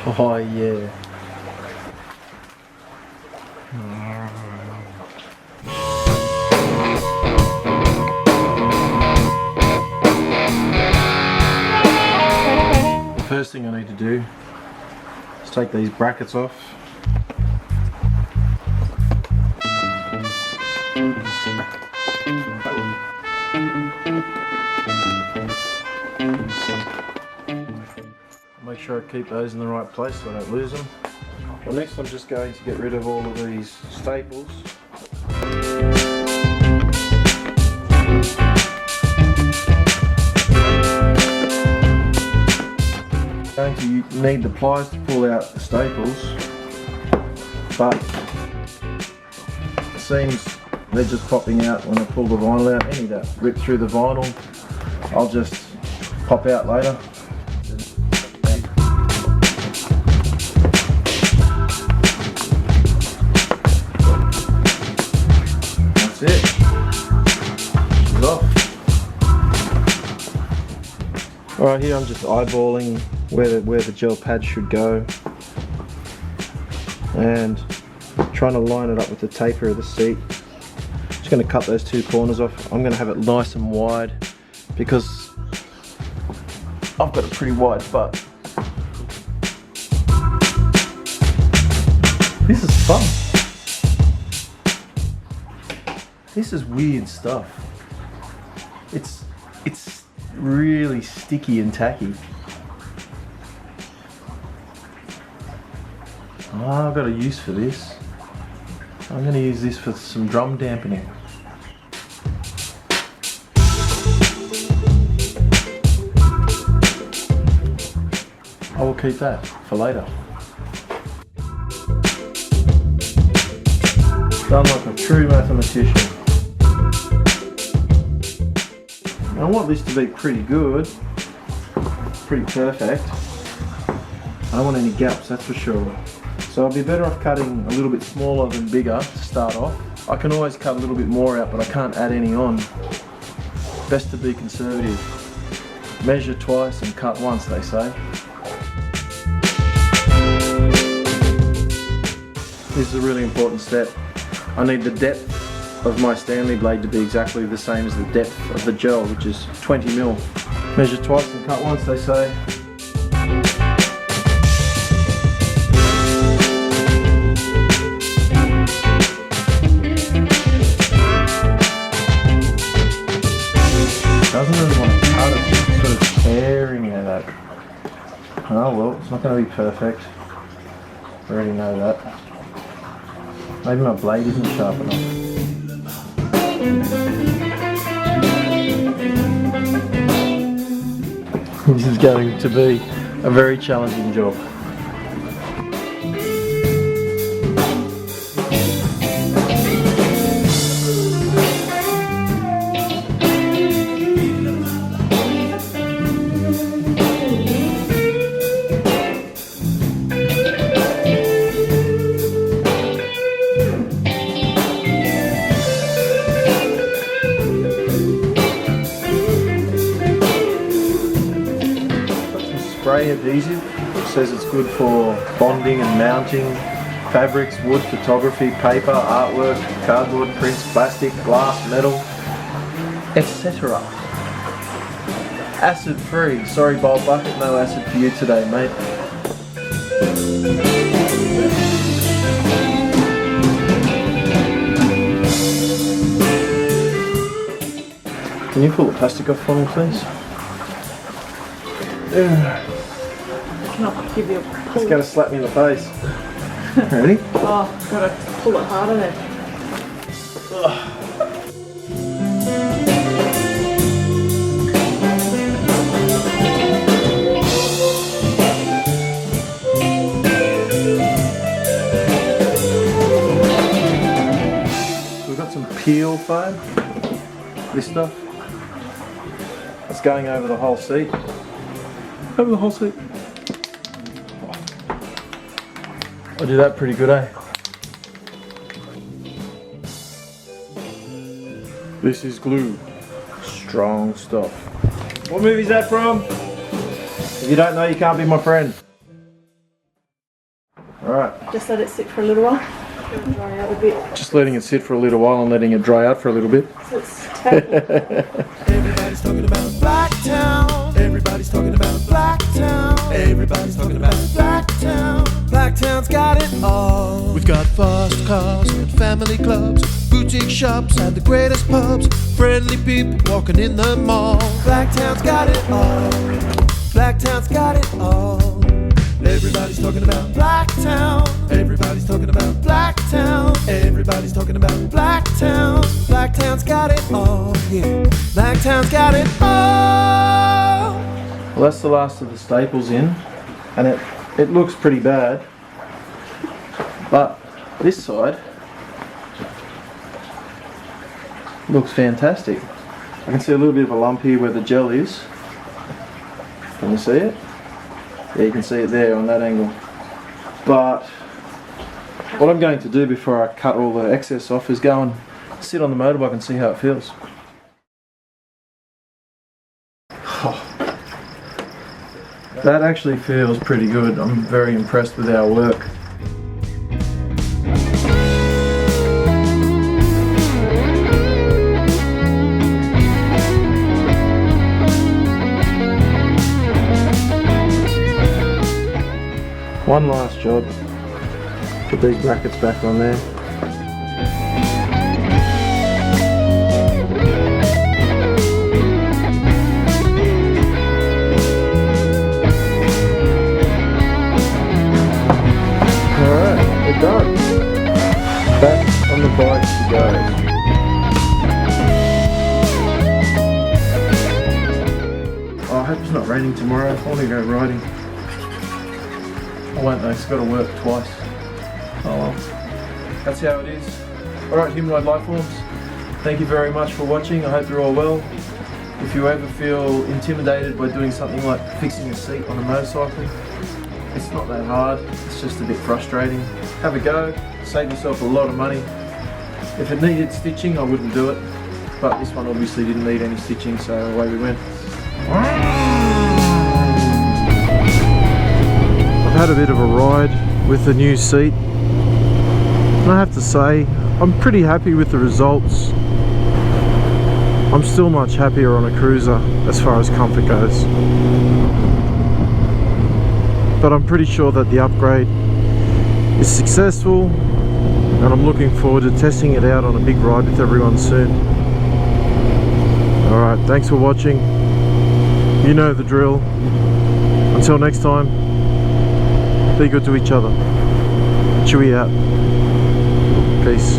Oh yeah. The first thing I need to do is take these brackets off. Make sure I keep those in the right place so I don't lose them. Well, next I'm just going to get rid of all of these staples. I'm going to need the pliers to pull out the staples, but it seems they're just popping out when I pull the vinyl out. Any of that rip through the vinyl, I'll just pop out later. That's it. She's off. Alright, here I'm just eyeballing where the gel pad should go and trying to line it up with the taper of the seat. Just going to cut those two corners off. I'm going to have it nice and wide because I've got a pretty wide butt. This is fun. This is weird stuff. It's really sticky and tacky. Oh, I've got a use for this. I'm going to use this for some drum dampening. I will keep that for later. Done like a true mathematician. I want this to be pretty good, pretty perfect. I don't want any gaps, that's for sure. So I'll be better off cutting a little bit smaller than bigger to start off. I can always cut a little bit more out, but I can't add any on. Best to be conservative. Measure twice and cut once, they say. This is a really important step. I need the depth of my Stanley blade to be exactly the same as the depth of the gel, which is 20mm. Measure twice and cut once, they say. Doesn't really want to cut it, it's sort of tearing at it. Oh well, it's not going to be perfect. I already know that. Maybe my blade isn't sharp enough. This is going to be a very challenging job. Spray adhesive, which says it's good for bonding and mounting fabrics, wood, photography, paper, artwork, cardboard, prints, plastic, glass, metal, etc. Acid free. Sorry Bolt Bucket, no acid for you today, mate. Can you pull the plastic off for me, please? Can I give you a pull? It's going to slap me in the face. Ready? Oh, gotta pull it harder then. We've got some peel foam. This stuff. It's going over the whole seat. Over the whole seat. I do that pretty good, eh? This is glue. Strong stuff. What movie is that from? If you don't know, you can't be my friend. Alright. Just let it sit for a little while. It'll dry out a bit. Just letting it sit for a little while and letting it dry out for a little bit. So it's tacky. Everybody's talking about Blacktown. Everybody's talking about Blacktown. Everybody's talking about Blacktown. Blacktown's got it all. We've got fast cars and family clubs, boutique shops and the greatest pubs, friendly people walking in the mall. Blacktown's got it all. Blacktown's got it all. Everybody's talking about Blacktown. Everybody's talking about Blacktown. Everybody's talking about Blacktown. Blacktown's got it all. Yeah, Blacktown's got it all. Well, that's the last of the staples in, and it looks pretty bad, but this side looks fantastic. I can see a little bit of a lump here where the gel is. Can you see it? Yeah, you can see it there on that angle. But what I'm going to do before I cut all the excess off is go and sit on the motorbike and see how it feels. That actually feels pretty good. I'm very impressed with our work. One last job. Put these brackets back on there. Alright, we're done. Back on the bike to go. Oh, I hope it's not raining tomorrow. I want to go riding. I won't though, it's got to work twice. Oh well. That's how it is. Alright, humanoid life forms. Thank you very much for watching. I hope you're all well. If you ever feel intimidated by doing something like fixing a seat on a motorcycle, it's not that hard. It's just a bit frustrating. Have a go. Save yourself a lot of money. If it needed stitching, I wouldn't do it. But this one obviously didn't need any stitching, so away we went. I've had a bit of a ride with the new seat, and I have to say I'm pretty happy with the results. I'm still much happier on a cruiser as far as comfort goes, but I'm pretty sure that the upgrade is successful, and I'm looking forward to testing it out on a big ride with everyone soon. Alright, thanks for watching. You know the drill. Until next time, be good to each other. Chewy out. Peace.